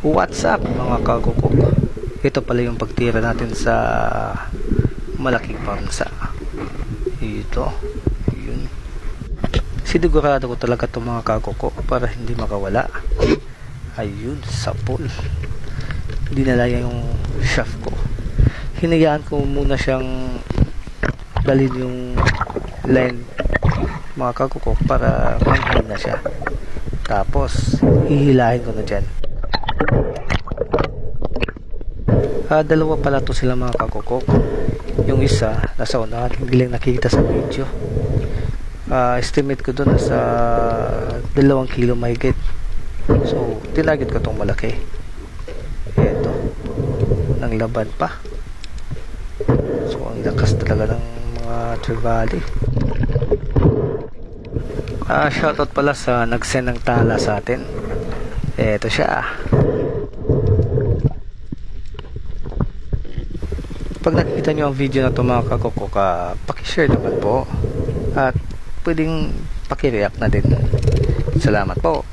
What's up mga kagoko? Ito pala yung pagtira natin sa malaking pamsa. Ito, yun. Sinigurado ko talaga itong mga kagoko para hindi makawala. Ayun, sa pool. Dinalaya yung shaft ko. Hinayaan ko muna siyang dalhin yung line mga kagoko para manghina siya. Tapos hihilahin ko na dyan. Dalawa pala to sila mga kakukok. Yung isa nasa unahan, hindi lang nakikita sa video. Estimate ko doon nasa 2 kilo mahigit. So tinagit ko tong malaki. Eto, nang laban pa. So ang lakas talaga ng mga trevally. Shoutout pala sa nag-send ng tala sa atin. Eto siya. Pag nakikita nyo ang video na ito mga kakoko, pakishare naman po at pwedeng pakireact na din. Salamat po.